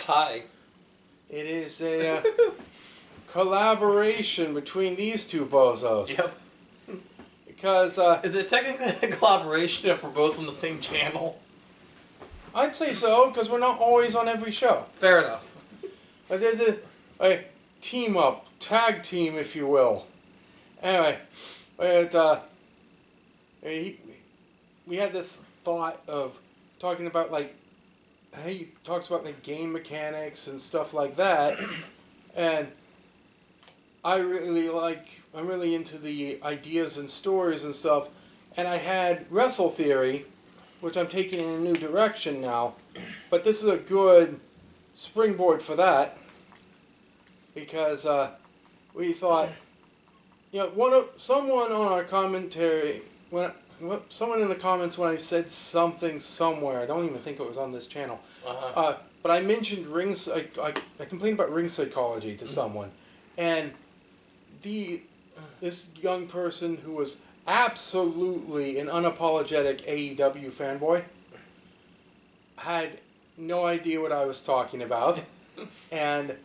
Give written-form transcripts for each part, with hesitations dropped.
Hi. It is a collaboration between these two bozos. Yep. Because, Is it technically a collaboration if we're both on the same channel? I'd say so, because we're not always on every show. Fair enough. But there's a team-up, tag team, if you will. Anyway, we had this thought of talking about, like, he talks about, like, game mechanics and stuff like that, and I'm really into the ideas and stories and stuff, and I had Wrestle Theory, which I'm taking in a new direction now, but this is a good springboard for that, because we thought, someone on our commentary, someone in the comments when I said something somewhere, I don't even think it was on this channel, but I mentioned I complained about ring psychology to someone, and this young person who was absolutely an unapologetic AEW fanboy had no idea what I was talking about, and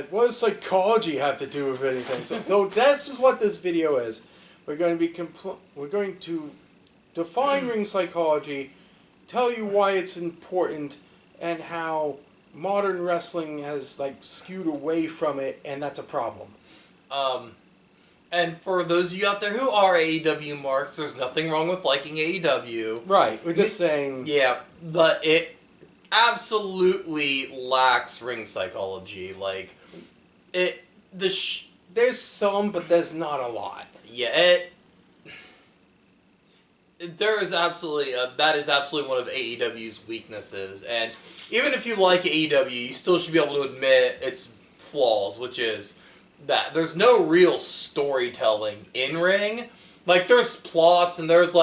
what does psychology have to do with anything? So that's what this video is. We're going to define ring psychology, tell you why it's important, and how modern wrestling has skewed away from it, and that's a problem. And for those of you out there who are AEW marks, there's nothing wrong with liking AEW. Right, we're just saying... Yeah, but it absolutely lacks ring psychology. There's some, but there's not a lot. Yeah, there is absolutely... that is absolutely one of AEW's weaknesses. And even if you like AEW, you still should be able to admit its flaws, which is... that there's no real storytelling in ring. There's plots and there's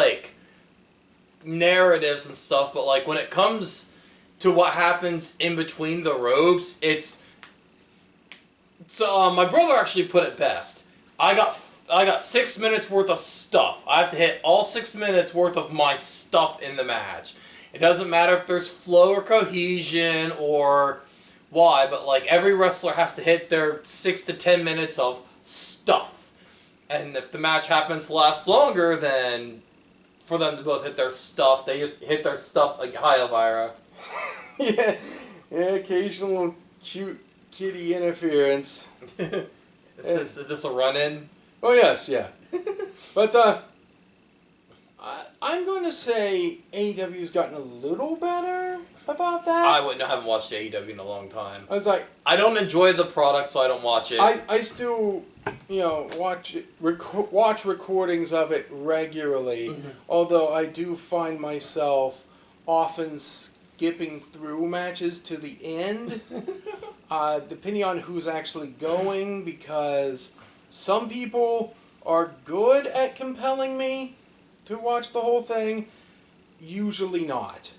narratives and stuff, but when it comes to what happens in between the ropes, it's so my brother actually put it best. I got 6 minutes worth of stuff. I have to hit all 6 minutes worth of my stuff in the match. It doesn't matter if there's flow or cohesion or why, but every wrestler has to hit their 6 to 10 minutes of stuff. And if the match happens to last longer, then for them to both hit their stuff, they just hit their stuff hi, Elvira. yeah, occasional cute kitty interference. Is this a run-in? Oh yes, yeah. But I'm going to say AEW's gotten a little better about that. I haven't watched AEW in a long time. I don't enjoy the product, so I don't watch it. I still, watch recordings of it regularly. Mm-hmm. Although I do find myself often skipping through matches to the end, depending on who's actually going, because some people are good at compelling me to watch the whole thing, usually not.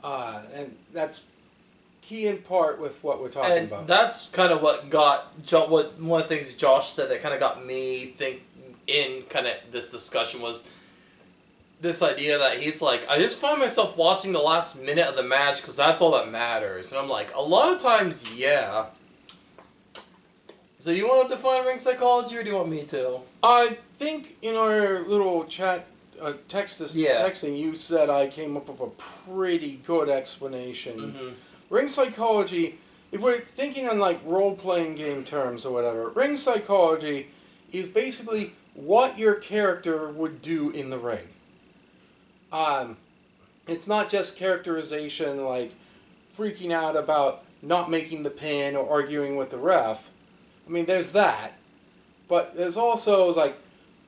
And that's key in part with what we're talking about. And that's kind of what one of the things Josh said that kind of got me in kind of this discussion was this idea that he's I just find myself watching the last minute of the match because that's all that matters. And I'm a lot of times, yeah. So you want to define ring psychology or do you want me to? I think in our little chat texting, you said I came up with a pretty good explanation. Mm-hmm. Ring psychology, if we're thinking on role-playing game terms or whatever, ring psychology is basically what your character would do in the ring. It's not just characterization freaking out about not making the pin or arguing with the ref. I mean, there's that. But there's also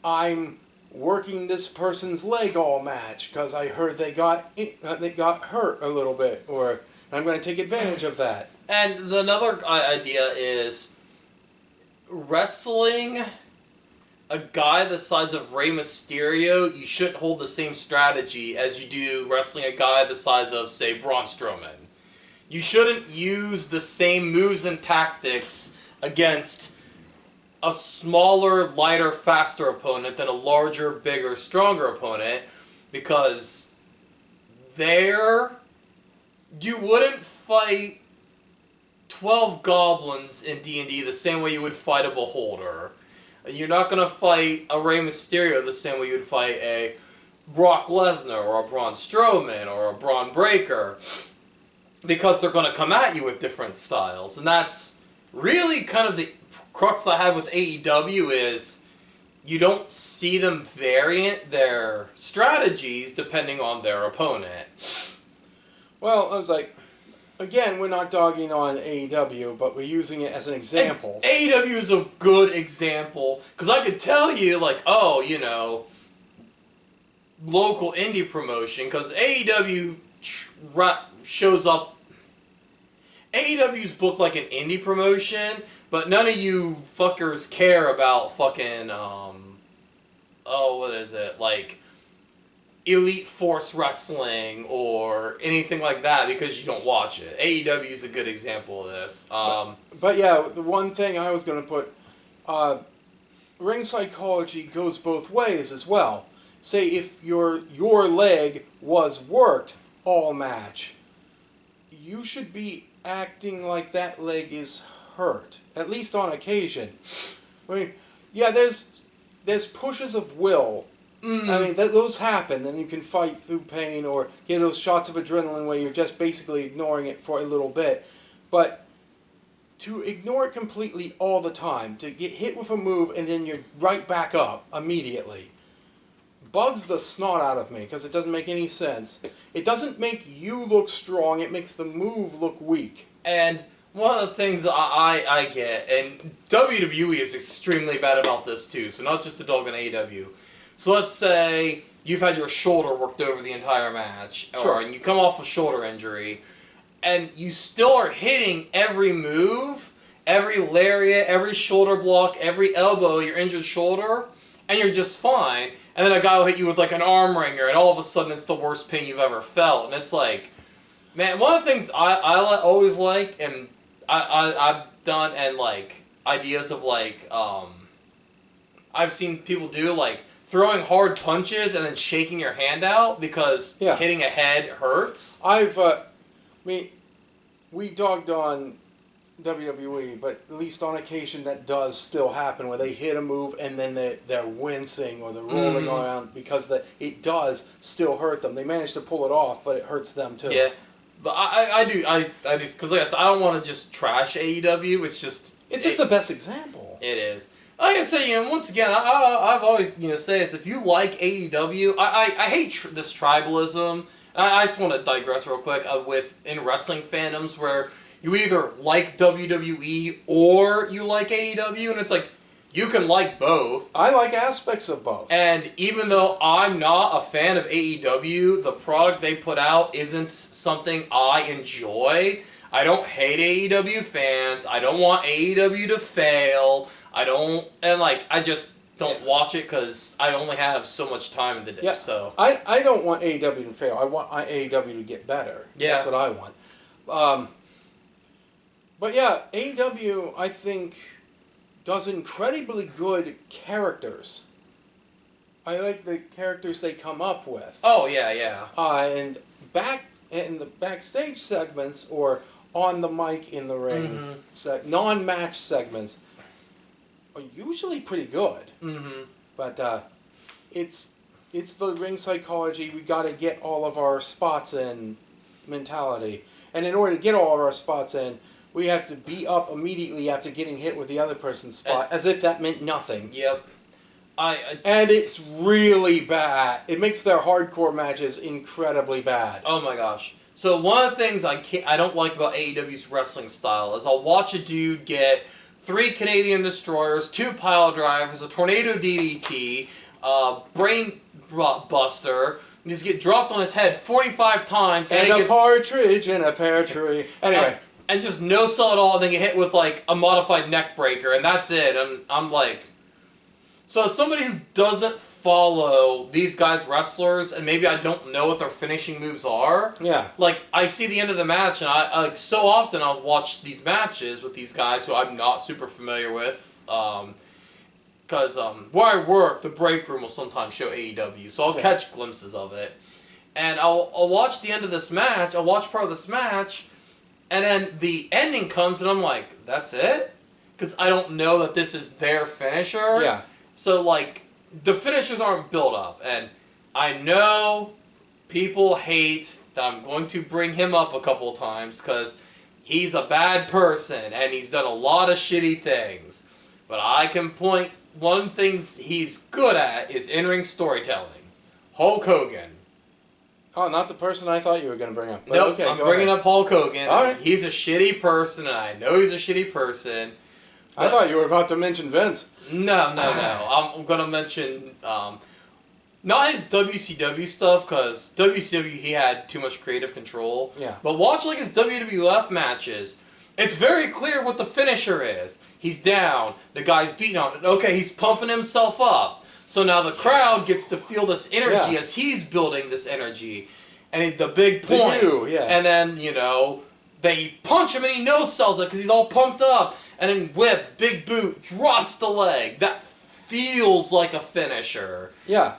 I'm working this person's leg all match because I heard they got hurt a little bit, or I'm going to take advantage of that. And another idea is wrestling a guy the size of Rey Mysterio, you shouldn't hold the same strategy as you do wrestling a guy the size of, say, Braun Strowman. You shouldn't use the same moves and tactics against a smaller, lighter, faster opponent than a larger, bigger, stronger opponent, because you wouldn't fight 12 goblins in D&D the same way you would fight a beholder. You're not going to fight a Rey Mysterio the same way you would fight a Brock Lesnar or a Braun Strowman or a Braun Breaker, because they're going to come at you with different styles. And that's really kind of the crux I have with AEW is you don't see them variant their strategies depending on their opponent. Well, I was like, again, we're not dogging on AEW, but we're using it as an example. And AEW is a good example, because I could tell you, like, oh, you know, local indie promotion, because AEW shows up. AEW's booked like an indie promotion, but none of you fuckers care about fucking, what is it, like, Elite Force Wrestling or anything like that because you don't watch it. AEW is a good example of this. But yeah, the one thing I was going to put, ring psychology goes both ways as well. Say if your leg was worked all match, you should be acting like that leg is hurt, at least on occasion. I mean, yeah, there's pushes of will. I mean, those happen, and you can fight through pain or get those shots of adrenaline where you're just basically ignoring it for a little bit. But to ignore it completely all the time, to get hit with a move and then you're right back up immediately, bugs the snot out of me because it doesn't make any sense. It doesn't make you look strong, it makes the move look weak. And one of the things I get, and WWE is extremely bad about this too, so not just the dog on AEW. So let's say you've had your shoulder worked over the entire match, sure, and you come off a shoulder injury, and you still are hitting every move, every lariat, every shoulder block, every elbow, your injured shoulder, and you're just fine. And then a guy will hit you with like an arm wringer, and all of a sudden it's the worst pain you've ever felt. And it's like, man, one of the things I always like, and I've done, and like ideas of like, I've seen people do like, throwing hard punches and then shaking your hand out because hitting a head hurts. We dogged on WWE, but at least on occasion that does still happen where they hit a move and then they're wincing or they're rolling around because it does still hurt them. They manage to pull it off, but it hurts them too. Yeah, but I do, because like I said, I don't want to just trash AEW. It's just the best example. It is. Like I say, once again, I've always, say this. If you like AEW, I hate this tribalism. I just want to digress real quick in wrestling fandoms where you either like WWE or you like AEW, and it's like, you can like both. I like aspects of both. And even though I'm not a fan of AEW, the product they put out isn't something I enjoy. I don't hate AEW fans. I don't want AEW to fail. I just don't watch it because I only have so much time in the day. Yeah, so I don't want AEW to fail. I want AEW to get better. Yeah. That's what I want. But yeah, AEW, I think, does incredibly good characters. I like the characters they come up with. Oh, yeah. And in the backstage segments or on the mic in the ring, non-match segments, are usually pretty good. But it's the ring psychology, we got to get all of our spots in mentality. And in order to get all of our spots in, we have to be up immediately after getting hit with the other person's spot, as if that meant nothing. Yep. And it's really bad. It makes their hardcore matches incredibly bad. Oh my gosh. So one of the things I don't like about AEW's wrestling style is I'll watch a dude get 3 Canadian destroyers, 2 pile drivers, a tornado DDT, brain buster, and just get dropped on his head 45 times. And a partridge in a pear tree. Anyway. And just no sell at all, and then get hit with like a modified neck breaker, and that's it. And I'm like, so as somebody who doesn't follow these guys wrestlers, and maybe I don't know what their finishing moves are. Yeah. Like I see the end of the match, and I like so often I'll watch these matches with these guys who I'm not super familiar with. Because where I work, the break room will sometimes show AEW, so I'll catch glimpses of it, and I'll watch the end of this match. I'll watch part of this match. And then the ending comes, and I'm like, that's it? Because I don't know that this is their finisher. Yeah. So, like, the finishers aren't built up. And I know people hate that I'm going to bring him up a couple of times because he's a bad person and he's done a lot of shitty things. But I can point, one thing he's good at is in-ring storytelling. Hulk Hogan. Oh, not the person I thought you were going to bring up. But Nope, okay, I'm bringing up Hulk Hogan. All right. He's a shitty person, and I know he's a shitty person. I thought you were about to mention Vince. No. I'm going to mention not his WCW stuff, because WCW he had too much creative control. Yeah. But watch like his WWF matches. It's very clear what the finisher is. He's down. The guy's beating on it. Okay, he's pumping himself up. So now the crowd gets to feel this energy as he's building this energy. And the big point. And then, they punch him and he no-sells it because he's all pumped up. And then whip, big boot, drops the leg. That feels like a finisher. Yeah.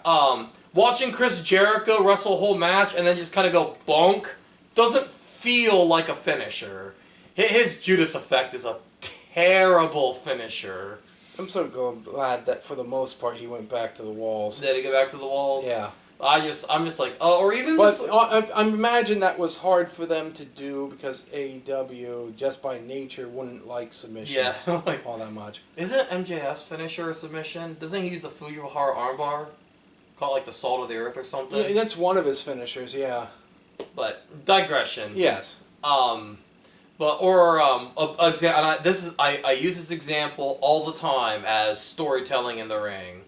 Watching Chris Jericho wrestle a whole match and then just kind of go bonk doesn't feel like a finisher. His Judas effect is a terrible finisher. I'm so glad that for the most part he went back to the walls. Did he go back to the walls? Yeah. I'm just like, oh, or even But this... I imagine that was hard for them to do because AEW, just by nature, wouldn't like submissions all that much. Isn't MJF's finisher a submission? Doesn't he use the Fujiwara armbar? Call it like the salt of the earth or something? Yeah, that's one of his finishers, yeah. But, digression. Yes. I use this example all the time as storytelling in the ring.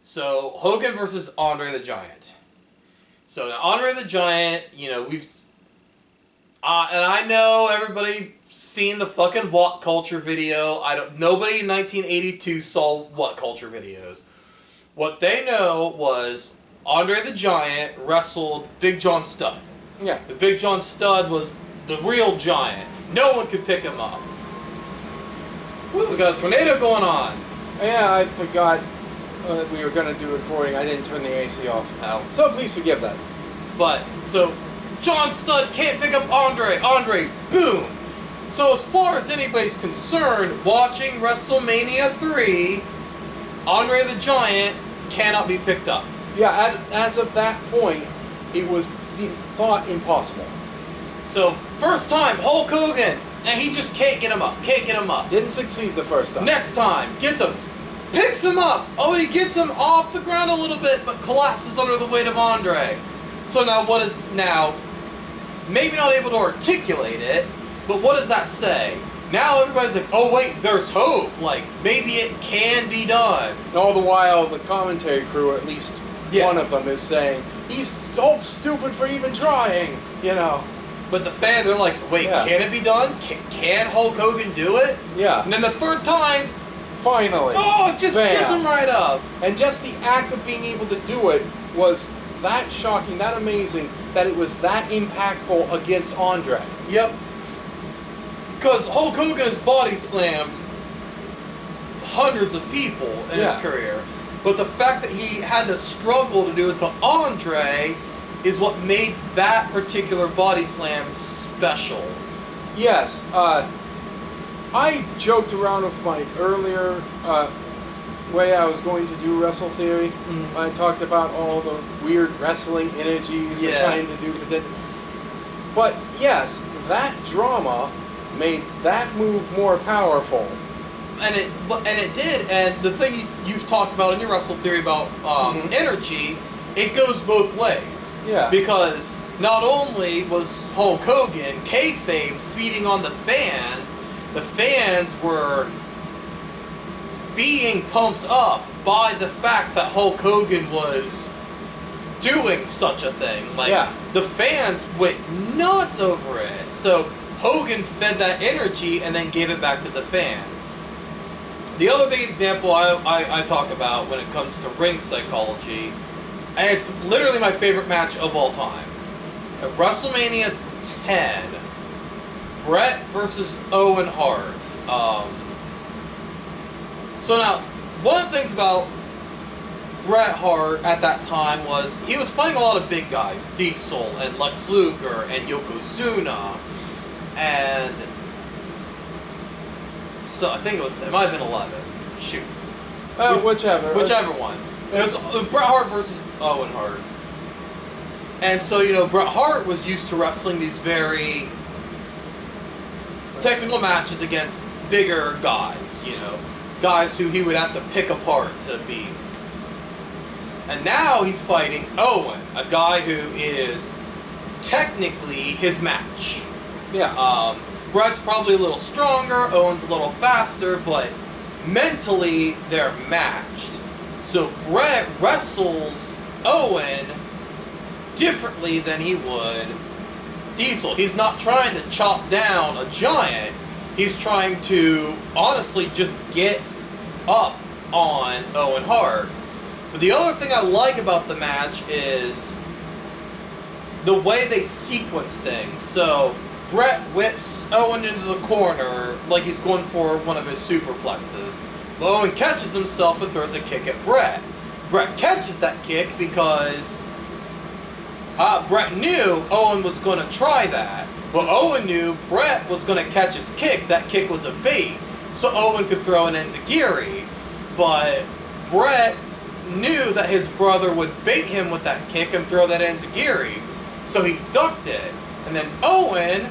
So Hogan versus Andre the Giant. So now Andre the Giant, we've, and I know everybody seen the fucking What Culture video. Nobody in 1982 saw What Culture videos. What they know was Andre the Giant wrestled Big John Studd. Yeah. Because Big John Studd was the real giant. No one could pick him up. Woo, we got a tornado going on. Yeah, I forgot we were going to do recording. I didn't turn the AC off. Oh. So please forgive that. But, so, John Studd can't pick up Andre. Andre, boom. So as far as anybody's concerned, watching WrestleMania 3, Andre the Giant cannot be picked up. Yeah, as of that point, it was thought impossible. So, first time, Hulk Hogan, and he just can't get him up. Didn't succeed the first time. Next time, gets him, picks him up. Oh, he gets him off the ground a little bit, but collapses under the weight of Andre. So now, maybe not able to articulate it, but what does that say? Now everybody's like, oh wait, there's hope. Like, maybe it can be done. And all the while, the commentary crew, at least one of them, is saying, he's so stupid for even trying, But the fans are like, wait, can it be done? Can Hulk Hogan do it? Yeah. And then the third time, finally. Oh, it just gets him right up. And just the act of being able to do it was that shocking, that amazing, that it was that impactful against Andre. Yep. Because Hulk Hogan has body slammed hundreds of people in his career. But the fact that he had to struggle to do it to Andre is what made that particular body slam special. Yes. I joked around with my earlier way I was going to do Wrestle Theory. Mm-hmm. I talked about all the weird wrestling energies and trying to do it. But yes, that drama made that move more powerful. And it did. And the thing you've talked about in your Wrestle Theory about energy, it goes both ways. Yeah. Because not only was Hulk Hogan kayfabe feeding on the fans were being pumped up by the fact that Hulk Hogan was doing such a thing. The fans went nuts over it. So Hogan fed that energy and then gave it back to the fans. The other big example I talk about when it comes to ring psychology, and it's literally my favorite match of all time. At WrestleMania 10, Bret versus Owen Hart. So now, one of the things about Bret Hart at that time he was fighting a lot of big guys, Diesel and Lex Luger and Yokozuna, and so I think it might have been 11. Shoot. Whichever one. It was Bret Hart versus Owen Hart. And so, Bret Hart was used to wrestling these very technical matches against bigger guys, guys who he would have to pick apart to beat. And now he's fighting Owen, a guy who is technically his match. Yeah. Bret's probably a little stronger, Owen's a little faster, but mentally they're matched. So Bret wrestles Owen differently than he would Diesel. He's not trying to chop down a giant. He's trying to honestly just get up on Owen Hart. But the other thing I like about the match is the way they sequence things. So Bret whips Owen into the corner like he's going for one of his superplexes. Owen catches himself and throws a kick at Bret. Bret catches that kick because Bret knew Owen was going to try that. But Owen knew Bret was going to catch his kick. That kick was a bait. So Owen could throw an enziguri. But Bret knew that his brother would bait him with that kick and throw that enziguri. So he ducked it. And then Owen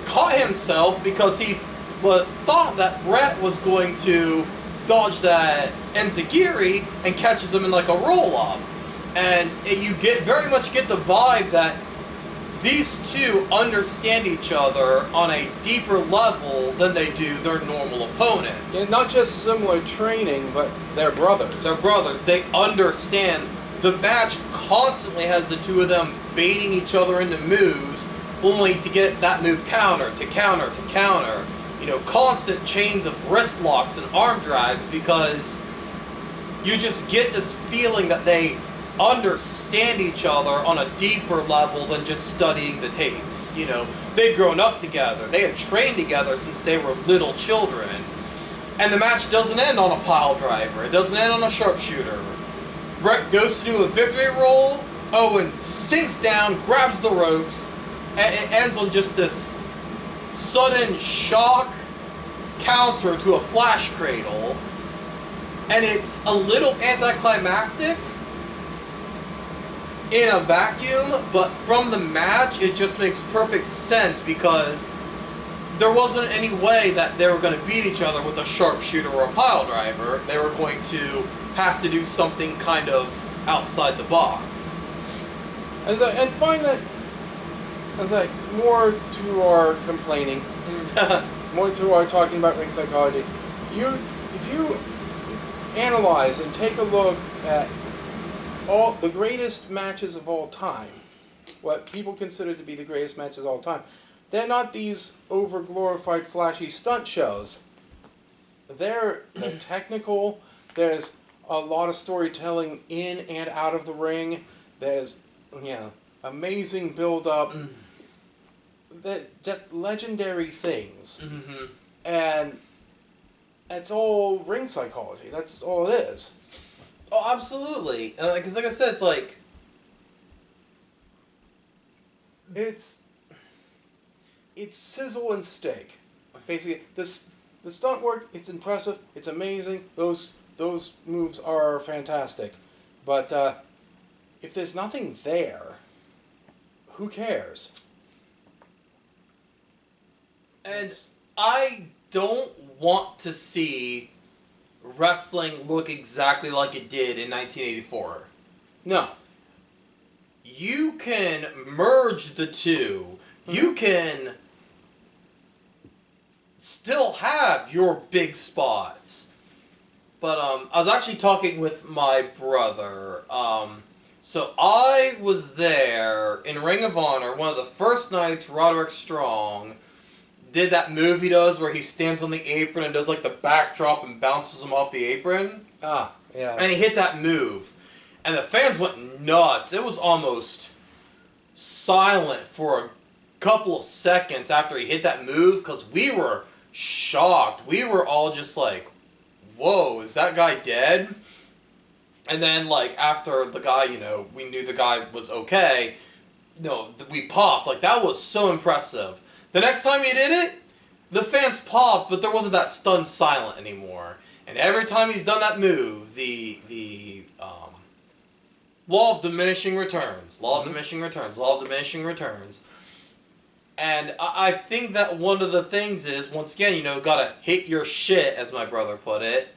caught himself because he thought that Bret was going to dodge that enziguri and catches him in like a roll-up. And you very much get the vibe that these two understand each other on a deeper level than they do their normal opponents. And not just similar training, but they're brothers. They're brothers. They understand. The match constantly has the two of them baiting each other into moves, only to get that move counter to counter to counter. Constant chains of wrist locks and arm drags, because you just get this feeling that they understand each other on a deeper level than just studying the tapes. They'd grown up together. They had trained together since they were little children. And the match doesn't end on a pile driver. It doesn't end on a sharpshooter. Bret goes to do a victory roll. Owen sinks down, grabs the ropes, and it ends on just this sudden shock counter to a flash cradle. And it's a little anticlimactic in a vacuum, but from the match it just makes perfect sense, because there wasn't any way that they were going to beat each other with a sharpshooter or a pile driver. They were going to have to do something kind of outside the box. And find that, more to our complaining, more to our talking about ring psychology, if you analyze and take a look at all the greatest matches of all time, what people consider to be the greatest matches of all time, they're not these over-glorified, flashy stunt shows. They're technical. There's a lot of storytelling in and out of the ring. There's amazing build-up. Just legendary things. Mm-hmm. And it's all ring psychology. That's all it is. Oh, absolutely. Because like I said, it's sizzle and steak. Basically, the stunt work, it's impressive, it's amazing. Those moves are fantastic. But if there's nothing there, who cares? And I don't want to see wrestling look exactly like it did in 1984. No. You can merge the two. You can still have your big spots. But I was actually talking with my brother. So I was there in Ring of Honor, one of the first nights Roderick Strong did that move he does where he stands on the apron and does like the backdrop and bounces him off the apron. Ah, yeah. And he hit that move. And the fans went nuts. It was almost silent for a couple of seconds after he hit that move, because we were shocked. We were all just like, whoa, is that guy dead? And then, like, after the guy, we knew the guy was okay, we popped. Like, that was so impressive. The next time he did it, the fans popped, but there wasn't that stunned silent anymore. And every time he's done that move, the law of diminishing returns. Law of diminishing returns. Law of diminishing returns. And I think that one of the things is, once again, gotta hit your shit, as my brother put it,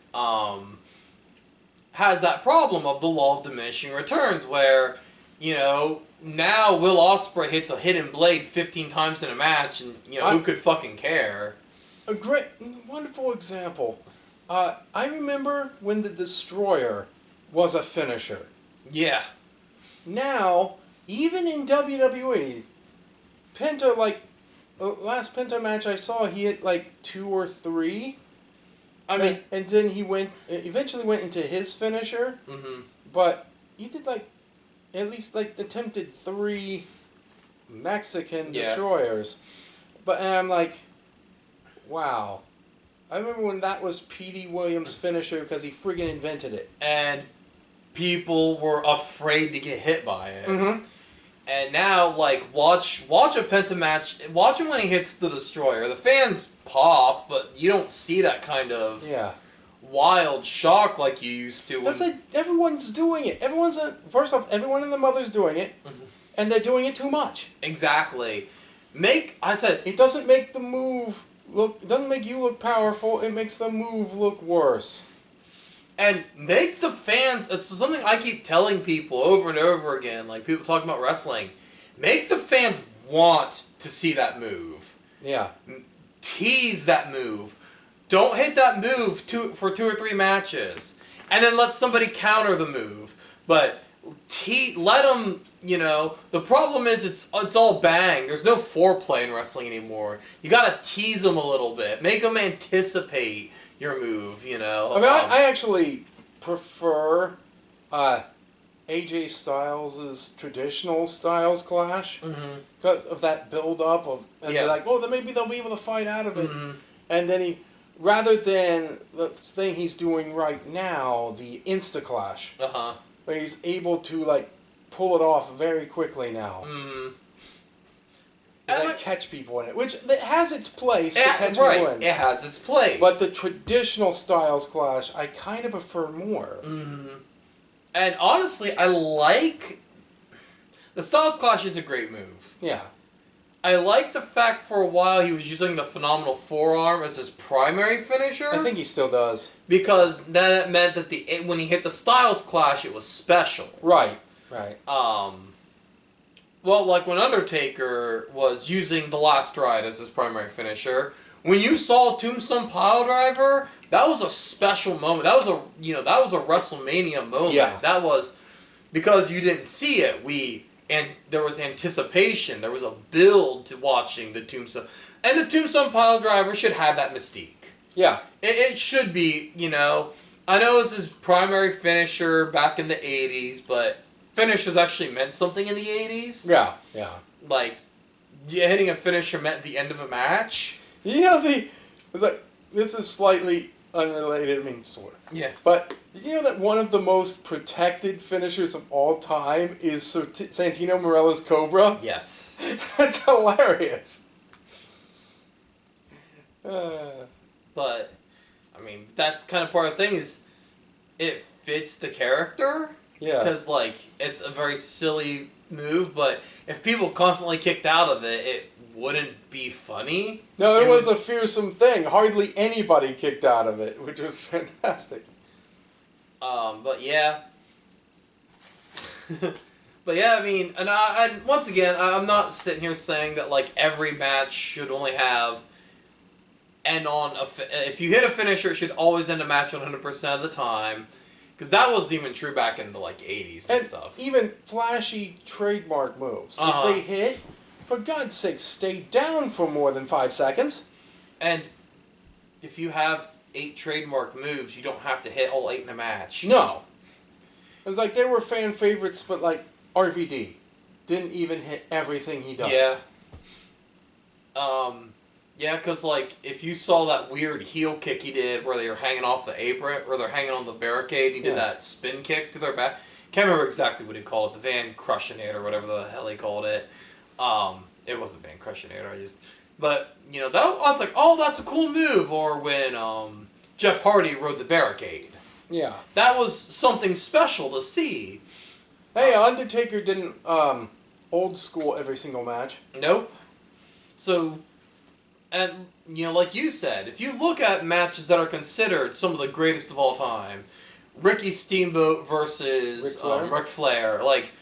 has that problem of the law of diminishing returns, where, now Will Ospreay hits a hidden blade 15 times in a match, and, who could fucking care? A great, wonderful example. I remember when the Destroyer was a finisher. Yeah. Now, even in WWE, Penta, the last Penta match I saw, he hit 2 or 3. I mean, and then he eventually went into his finisher. Mm-hmm. But he did at least attempted 3 Mexican Destroyers. But and I'm like, wow. I remember when that was P.D. Williams' finisher because he friggin' invented it. And people were afraid to get hit by it. Mm-hmm. And now, watch a Penta match. Watch him when he hits the Destroyer. The fans pop, but you don't see that kind of wild shock like you used to. That's everyone's doing it. First off, everyone and the mother's doing it, and they're doing it too much. Exactly. It doesn't make the move look. It doesn't make you look powerful. It makes the move look worse. And make the fans, it's something I keep telling people over and over again, like people talking about wrestling, make the fans want to see that move. Yeah. Tease that move. Don't hit that move for 2 or 3 matches. And then let somebody counter the move. But let them, the problem is it's all bang. There's no foreplay in wrestling anymore. You gotta tease them a little bit. Make them anticipate your move, I mean, I actually prefer AJ Styles' traditional Styles Clash because of that build-up of, and they're like, then maybe they'll be able to fight out of it. And then rather than the thing he's doing right now, the Insta Clash, where he's able to pull it off very quickly now. And catch people in it, which it has its place to catch people in. It has its place. But the traditional Styles Clash, I kind of prefer more. And honestly, I like... The Styles Clash is a great move. Yeah. I like the fact for a while he was using the phenomenal forearm as his primary finisher. I think he still does. Because then it meant that when he hit the Styles Clash, it was special. Right. Well, like when Undertaker was using the Last Ride as his primary finisher, when you saw Tombstone Piledriver, that was a special moment. That was a WrestleMania moment. Yeah. That was because you didn't see it. And there was anticipation. There was a build to watching the Tombstone, and the Tombstone Piledriver should have that mystique. Yeah. It should be. I know it's his primary finisher back in the '80s, but finishes actually meant something in the 80s. Yeah. Hitting a finisher meant the end of a match. It's this is slightly unrelated, I mean, sort of. Yeah. But that one of the most protected finishers of all time is Santino Marella's Cobra? Yes. That's hilarious. But, I mean, that's kind of part of the thing is it fits the character. Yeah. Because, it's a very silly move, but if people constantly kicked out of it, it wouldn't be funny. No, it was a fearsome thing. Hardly anybody kicked out of it, which was fantastic. But yeah. But yeah, I mean, and once again, I'm not sitting here saying that, every match should only have if you hit a finisher, it should always end a match 100% of the time. Because that wasn't even true back in the 80s and stuff. Even flashy trademark moves. If they hit, for God's sake, stay down for more than 5 seconds. And if you have 8 trademark moves, you don't have to hit all 8 in a match. No. It's they were fan favorites, but RVD didn't even hit everything he does. Yeah. Yeah, because, like, if you saw that weird heel kick he did where they were hanging off the apron, or they're hanging on the barricade, he did that spin kick to their back. Can't remember exactly what he called it, the Van Crushinator, or whatever the hell he called it. It wasn't Van Crushinator, But, you know, I was like, oh, that's a cool move. Or when Jeff Hardy rode the barricade. Yeah. That was something special to see. Hey, Undertaker didn't old school every single match. Nope. So, and, you know, like you said, if you look at matches that are considered some of the greatest of all time, Ricky Steamboat versus Ric Flair, like,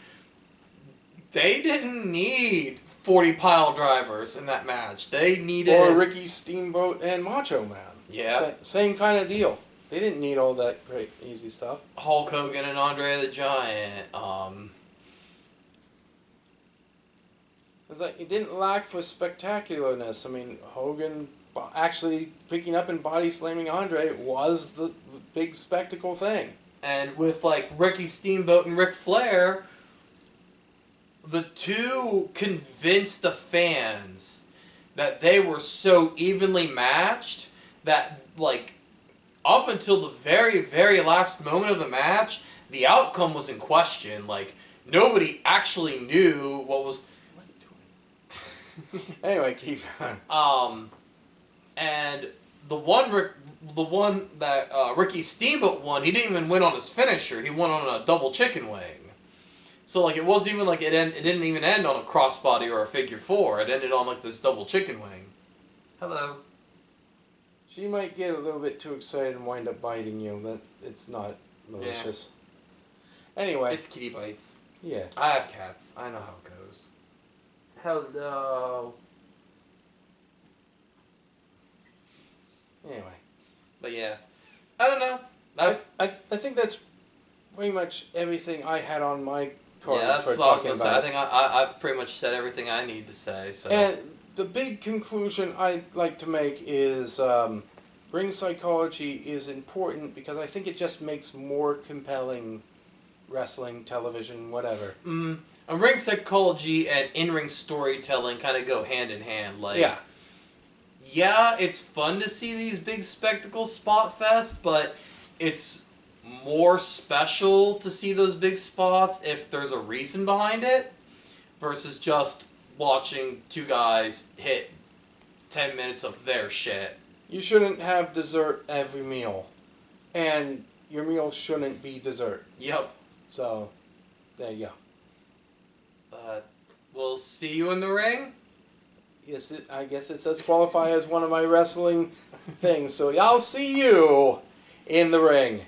they didn't need 40 pile drivers in that match. They needed... Or Ricky Steamboat and Macho Man. Yeah. Same kind of deal. They didn't need all that great, easy stuff. Hulk Hogan and Andre the Giant. It's like it didn't lack for spectacularness. I mean, Hogan actually picking up and body slamming Andre was the big spectacle thing. And with, like, Ricky Steamboat and Ric Flair, the two convinced the fans that they were so evenly matched that, like, up until the very, very last moment of the match, the outcome was in question. Like, nobody actually knew what was... What are you doing? Anyway, keep going. And the one that Ricky Steamboat won, he didn't even win on his finisher. He won on a double chicken wing. So, like, it wasn't even like it didn't even end on a crossbody or a figure four. It ended on, like, this double chicken wing. Hello. She might get a little bit too excited and wind up biting you. That it's not malicious. Yeah. Anyway. It's kitty bites. Yeah. I have cats. I know how it goes. Hello. Anyway. But yeah. I don't know. I think that's pretty much everything I had on my card. Yeah, that's for what I was talking going to say. about. I think I've pretty much said everything I need to say. So. And the big conclusion I'd like to make is ring psychology is important because I think it just makes more compelling wrestling, television, whatever. And ring psychology and in-ring storytelling kind of go hand in hand. Like, yeah, it's fun to see these big spectacle spot fest, but it's more special to see those big spots if there's a reason behind it versus just watching two guys hit 10 minutes of their shit. You shouldn't have dessert every meal. And your meal shouldn't be dessert. Yep. So, there you go. But we'll see you in the ring. Yes, I guess it says qualify as one of my wrestling things. So, I'll see you in the ring.